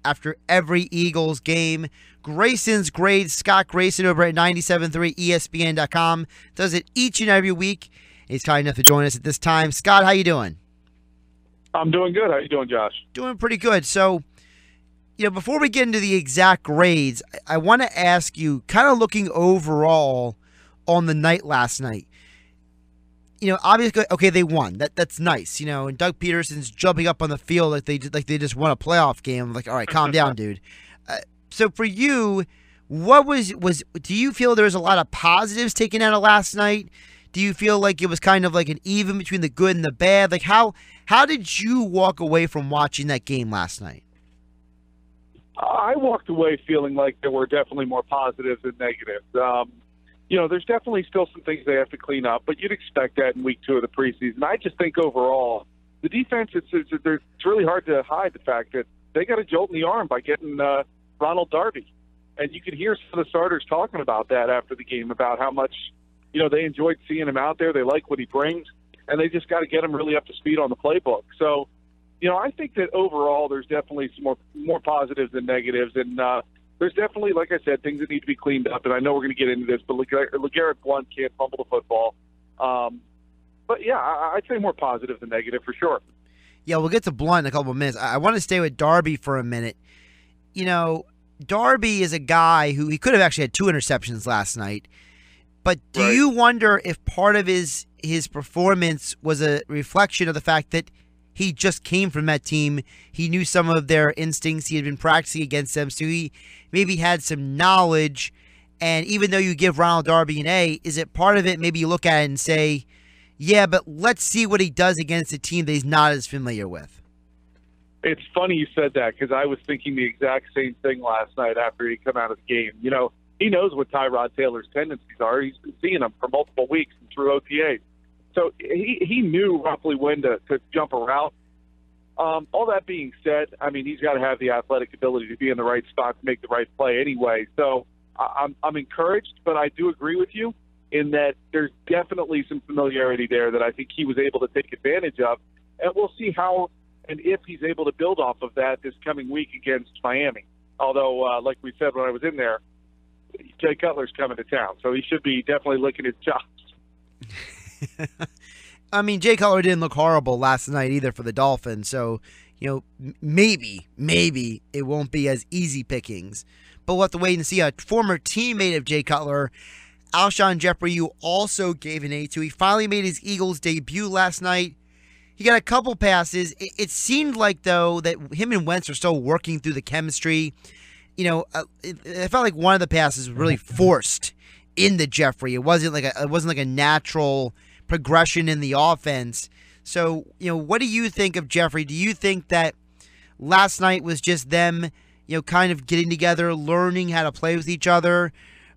after every Eagles game. Grayson's grade, Scott Grayson over at 97.3 ESPN.com, does it each and every week. He's kind enough to join us at this time. Scott, how you doing? I'm doing good. How you doing, Josh? Doing pretty good. So, before we get into the exact grades, I want to ask you, kind of looking overall on the night last night. Obviously, okay, they won. That's nice. And Doug Peterson's jumping up on the field like they just won a playoff game. I'm like, all right, calm down, dude. So for you, what do you feel there was a lot of positives taken out of last night? Do you feel like it was kind of like an even between the good and the bad? Like how did you walk away from watching that game last night? I walked away feeling like there were definitely more positives than negatives. There's definitely still some things they have to clean up, but you'd expect that in week 2 of the preseason. I just think overall, the defense, it's really hard to hide the fact that they got a jolt in the arm by getting Ronald Darby. And you could hear some of the starters talking about that after the game, about how much, they enjoyed seeing him out there. They like what he brings, and they just got to get him really up to speed on the playbook. So, I think that overall there's definitely some more positives than negatives, and there's definitely, like I said, things that need to be cleaned up, and I know we're going to get into this, but LeGarrette Blount can't fumble the football. But, yeah, I'd say more positive than negative for sure. Yeah, we'll get to Blount in a couple of minutes. I want to stay with Darby for a minute. Darby is a guy who he could have actually had 2 interceptions last night, but do you wonder if part of his performance was a reflection of the fact that he just came from that team? He knew some of their instincts. He had been practicing against them, so he maybe had some knowledge. And even though you give Ronald Darby an A, is it part of it maybe you look at it and say, yeah, but let's see what he does against a team that he's not as familiar with? It's funny you said that, because I was thinking the exact same thing last night after he come out of the game. He knows what Tyrod Taylor's tendencies are. He's been seeing them for multiple weeks and through OTAs. So he knew roughly when to jump a route. All that being said, I mean, he's got to have the athletic ability to be in the right spot to make the right play anyway. So I'm encouraged, but I do agree with you in that there's definitely some familiarity there that I think he was able to take advantage of. And we'll see how and if he's able to build off of that this coming week against Miami. Although, like we said when I was in there, Jay Cutler's coming to town, so he should be definitely licking his chops. I mean, Jay Cutler didn't look horrible last night either for the Dolphins, so, maybe it won't be as easy pickings. But we'll have to wait and see. A former teammate of Jay Cutler, Alshon Jeffrey, you also gave an A to. He finally made his Eagles debut last night. He got a couple passes. It seemed like, though, that him and Wentz are still working through the chemistry. It felt like one of the passes was really forced into Jeffrey. It wasn't like a natural progression in the offense. So, what do you think of Jeffrey? Do you think that last night was just them, kind of getting together, learning how to play with each other?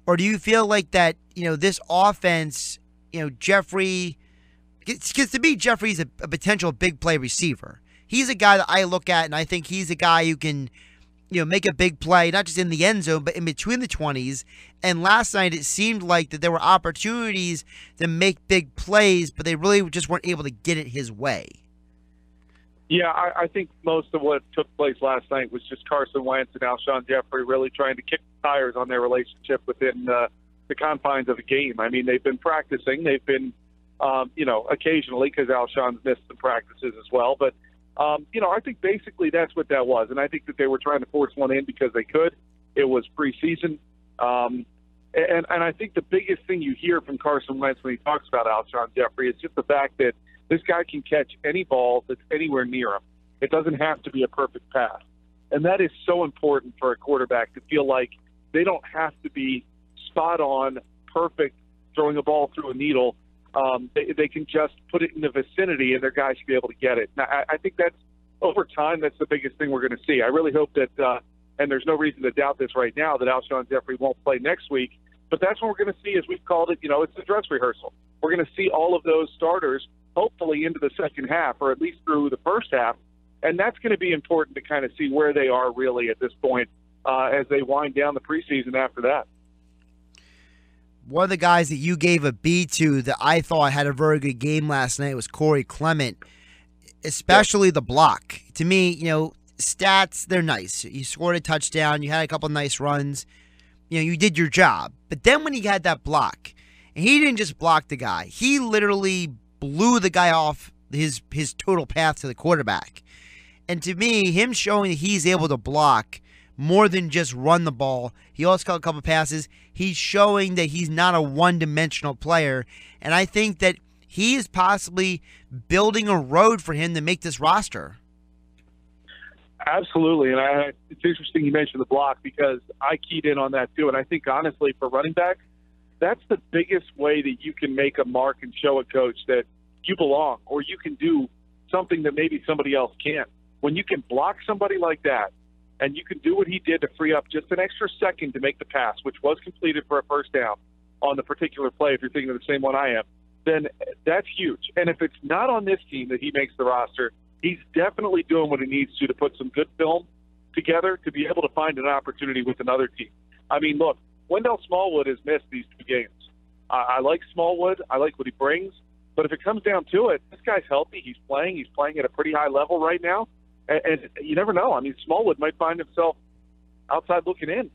Or do you feel like that, this offense, Jeffrey, because to me, Jeffrey's a potential big play receiver. He's a guy that I look at, and I think he's a guy who can, make a big play, not just in the end zone, but in between the 20s. And last night, it seemed like that there were opportunities to make big plays, but they really just weren't able to get it his way. Yeah, I think most of what took place last night was just Carson Wentz and Alshon Jeffrey really trying to kick the tires on their relationship within the confines of the game. I mean, they've been practicing. They've been, occasionally, because Alshon's missed some practices as well. But, I think basically that's what that was. And I think that they were trying to force one in because they could. It was preseason. And I think the biggest thing you hear from Carson Wentz when he talks about Alshon Jeffrey is just the fact that this guy can catch any ball that's anywhere near him. It doesn't have to be a perfect pass. And that is so important for a quarterback to feel like they don't have to be spot on, perfect, throwing a ball through a needle. They can just put it in the vicinity, and their guys should be able to get it. Now, I think that's, over time, that's the biggest thing we're going to see. I really hope that, and there's no reason to doubt this right now, that Alshon Jeffrey won't play next week. But that's what we're going to see, as we've called it, it's a dress rehearsal. We're going to see all of those starters, hopefully into the second half, or at least through the first half. And that's going to be important to kind of see where they are really at this point as they wind down the preseason after that. One of the guys that you gave a B to that I thought had a very good game last night was Corey Clement, especially the block. To me, stats, they're nice. You scored a touchdown. You had a couple nice runs. You did your job. But then when he had that block, and he didn't just block the guy. He literally blew the guy off his total path to the quarterback. And to me, him showing that he's able to block more than just run the ball. He also caught a couple passes. He's showing that he's not a one-dimensional player. And I think that he is possibly building a road for him to make this roster. Absolutely. And it's interesting you mentioned the block because I keyed in on that too. And I think, honestly, for running backs, that's the biggest way that you can make a mark and show a coach that you belong or you can do something that maybe somebody else can't. When you can block somebody like that, and you can do what he did to free up just an extra second to make the pass, which was completed for a first down on the particular play, if you're thinking of the same one I am, then that's huge. And if it's not on this team that he makes the roster, he's definitely doing what he needs to put some good film together to be able to find an opportunity with another team. I mean, look, Wendell Smallwood has missed these 2 games. I like Smallwood. I like what he brings. But if it comes down to it, this guy's healthy. He's playing at a pretty high level right now. And you never know. I mean, Smallwood might find himself outside looking in.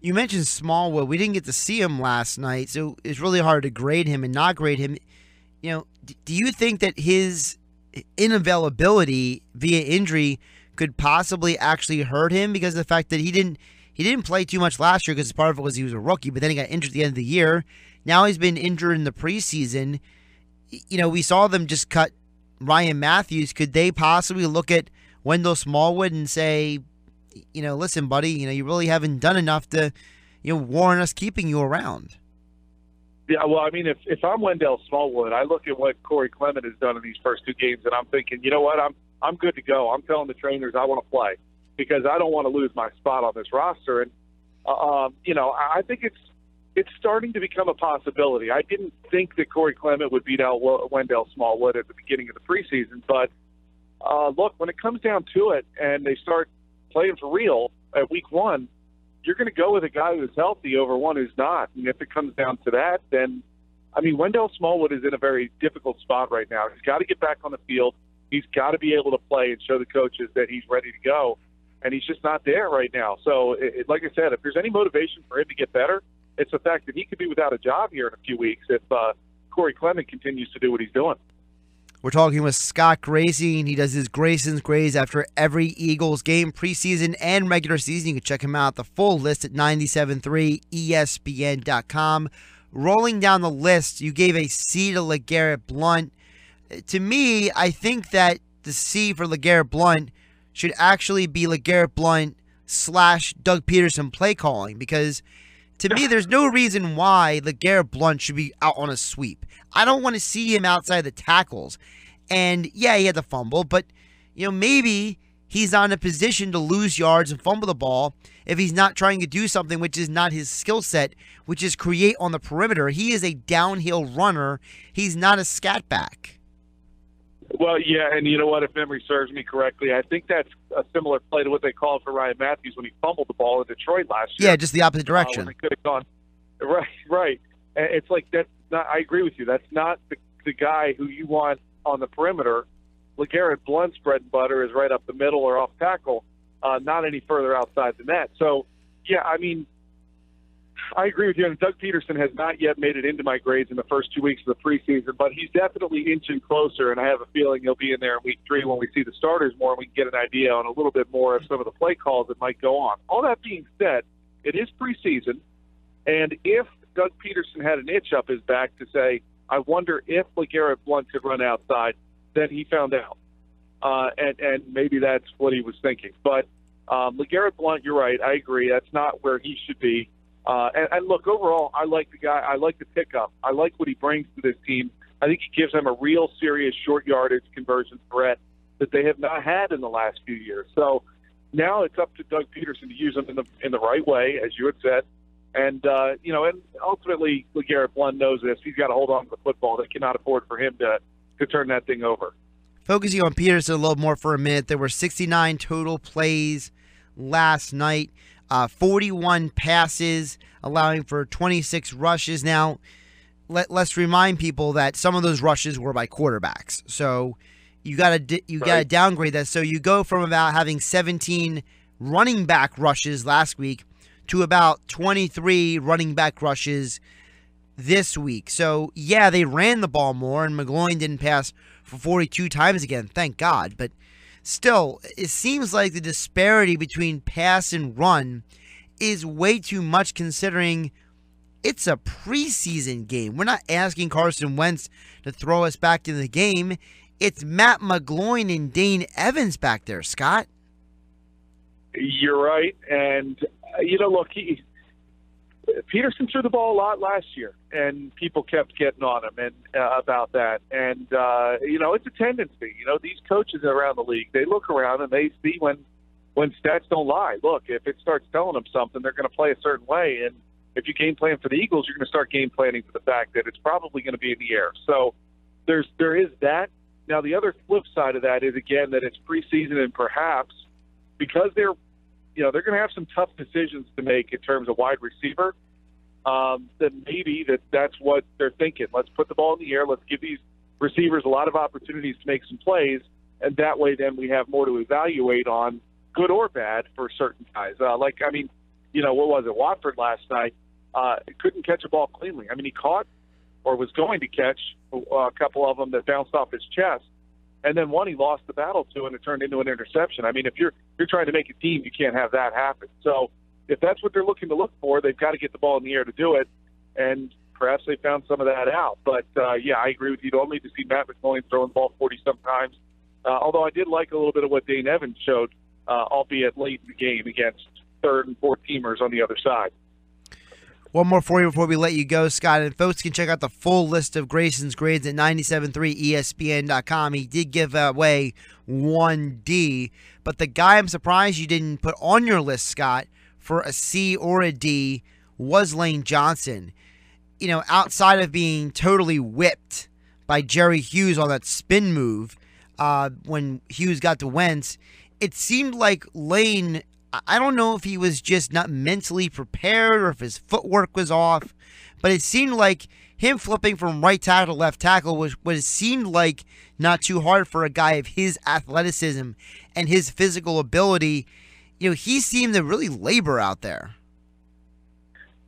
You mentioned Smallwood. We didn't get to see him last night, so it's really hard to grade him and not grade him. Do you think that his inavailability via injury could possibly actually hurt him because of the fact that he didn't play too much last year because part of it was he was a rookie, but then he got injured at the end of the year. Now he's been injured in the preseason. We saw them just cut Ryan Matthews. Could they possibly look at Wendell Smallwood and say, listen, buddy, you really haven't done enough to, warrant us keeping you around? Yeah, well, I mean, if I'm Wendell Smallwood, I look at what Corey Clement has done in these first 2 games, and I'm thinking, you know what, I'm good to go. I'm telling the trainers I want to play because I don't want to lose my spot on this roster. And I think it's starting to become a possibility. I didn't think that Corey Clement would beat out Wendell Smallwood at the beginning of the preseason, but look, when it comes down to it and they start playing for real at week 1, you're going to go with a guy who's healthy over one who's not. And if it comes down to that, then, I mean, Wendell Smallwood is in a very difficult spot right now. He's got to get back on the field. He's got to be able to play and show the coaches that he's ready to go, and he's just not there right now. So, like I said, if there's any motivation for him to get better, it's the fact that he could be without a job here in a few weeks if Corey Clement continues to do what he's doing. We're talking with Scott Grayson. He does his Grayson's grades after every Eagles game, preseason and regular season. You can check him out. The full list at 97.3ESPN.com. Rolling down the list, you gave a C to LeGarrette Blount. To me, I think that the C for LeGarrette Blount should actually be LeGarrette Blount / Doug Peterson play calling, because to me, there's no reason why LeGarrette Blount should be out on a sweep. I don't want to see him outside the tackles. And yeah, he had the fumble, but maybe he's not in a position to lose yards and fumble the ball if he's not trying to do something which is not his skill set, which is create on the perimeter. He is a downhill runner. He's not a scat back. Well, yeah, and you know what? If memory serves me correctly, I think that's a similar play to what they called for Ryan Matthews when he fumbled the ball in Detroit last year. Yeah, just the opposite direction. When they could have gone. Right. It's like that's not. I agree with you. That's not the guy who you want on the perimeter. LeGarrette Blount's bread and butter is right up the middle or off tackle, not any further outside the net. So, yeah, I mean, I agree with you. And Doug Peterson has not yet made it into my grades in the first 2 weeks of the preseason, but he's definitely inching closer, and I have a feeling he'll be in there in week 3 when we see the starters more and we can get an idea on a little bit more of some of the play calls that might go on. All that being said, it is preseason, and if Doug Peterson had an itch up his back to say, I wonder if LeGarrette Blount could run outside, then he found out. And maybe that's what he was thinking. But LeGarrette Blount, you're right. I agree. That's not where he should be. And look, overall, I like the guy. I like the pickup. I like what he brings to this team. I think he gives them a real serious short yardage conversion threat that they have not had in the last few years. So now it's up to Doug Peterson to use them in the right way, as you had said. And, and ultimately, LeGarrette Blount knows this. He's got to hold on to the football. They cannot afford for him to turn that thing over. Focusing on Peterson a little more for a minute, there were 69 total plays last night, 41 passes, allowing for 26 rushes. Now, let's remind people that some of those rushes were by quarterbacks. So, you got to downgrade that. So you go from about having 17 running back rushes last week to about 23 running back rushes this week. So, yeah, they ran the ball more, and McGloin didn't pass for 42 times again, thank God. But still, it seems like the disparity between pass and run is way too much considering it's a preseason game. We're not asking Carson Wentz to throw us back in the game. It's Matt McGloin and Dane Evans back there, Scott. You're right. And, look, Peterson threw the ball a lot last year, and people kept getting on him and about that. And, it's a tendency. These coaches around the league, they look around and they see when stats don't lie. Look, if it starts telling them something, they're going to play a certain way. And if you game plan for the Eagles, you're going to start game planning for the fact that it's probably going to be in the air. So there is that. Now, the other flip side of that is, again, that it's preseason, and perhaps because they're going to have some tough decisions to make in terms of wide receiver, then maybe that's what they're thinking. Let's put the ball in the air. Let's give these receivers a lot of opportunities to make some plays, and that way then we have more to evaluate on, good or bad, for certain guys. What was it? Watford last night couldn't catch a ball cleanly. He caught or was going to catch a couple of them that bounced off his chest. And then one he lost the battle to, and it turned into an interception. If you're trying to make a team, you can't have that happen. So if that's what they're looking to look for, they've got to get the ball in the air to do it. And perhaps they found some of that out. But, I agree with you. You don't need to see Matt McGloin throwing the ball 40-some times. Although I did like a little bit of what Dane Evans showed, albeit late in the game against third and fourth teamers on the other side. One more for you before we let you go, Scott. And folks can check out the full list of Grayson's grades at 973ESPN.com. He did give away 1D. But the guy I'm surprised you didn't put on your list, Scott, for a C or a D was Lane Johnson. Outside of being totally whipped by Jerry Hughes on that spin move when Hughes got to Wentz, it seemed like Lane, I don't know if he was just not mentally prepared or if his footwork was off, but it seemed like him flipping from right tackle to left tackle was what it seemed like not too hard for a guy of his athleticism and his physical ability. He seemed to really labor out there.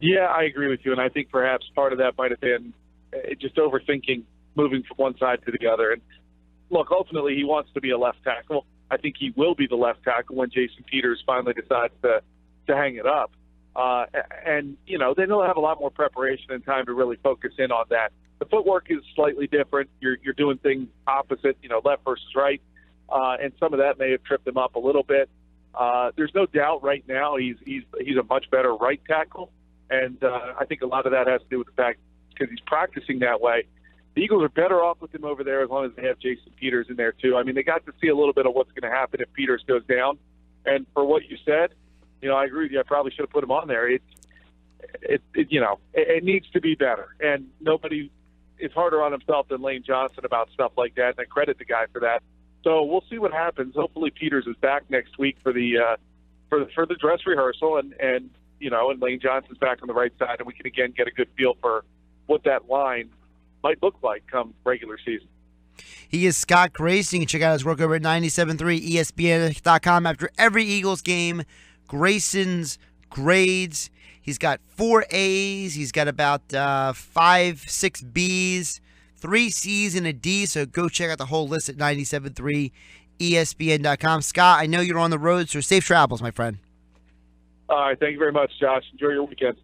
Yeah, I agree with you, and I think perhaps part of that might have been just overthinking moving from one side to the other. And look, ultimately he wants to be a left tackle. I think he will be the left tackle when Jason Peters finally decides to hang it up. Then they'll have a lot more preparation and time to really focus in on that. The footwork is slightly different. You're doing things opposite, left versus right, and some of that may have tripped him up a little bit. There's no doubt right now he's a much better right tackle, and I think a lot of that has to do with the fact because he's practicing that way. The Eagles are better off with him over there as long as they have Jason Peters in there too. They got to see a little bit of what's going to happen if Peters goes down. And for what you said, I agree with you. I probably should have put him on there. It needs to be better. And nobody is harder on himself than Lane Johnson about stuff like that. And I credit the guy for that. So we'll see what happens. Hopefully Peters is back next week for the dress rehearsal, and Lane Johnson's back on the right side, and we can again get a good feel for what that line might look like come regular season. He is Scott Grayson. You can check out his work over at 973ESPN.com. After every Eagles game, Grayson's grades. He's got 4 A's. He's got about 5, 6 B's, 3 C's, and a D. So go check out the whole list at 973ESPN.com. Scott, I know you're on the road, so safe travels, my friend. All right. Thank you very much, Josh. Enjoy your weekend.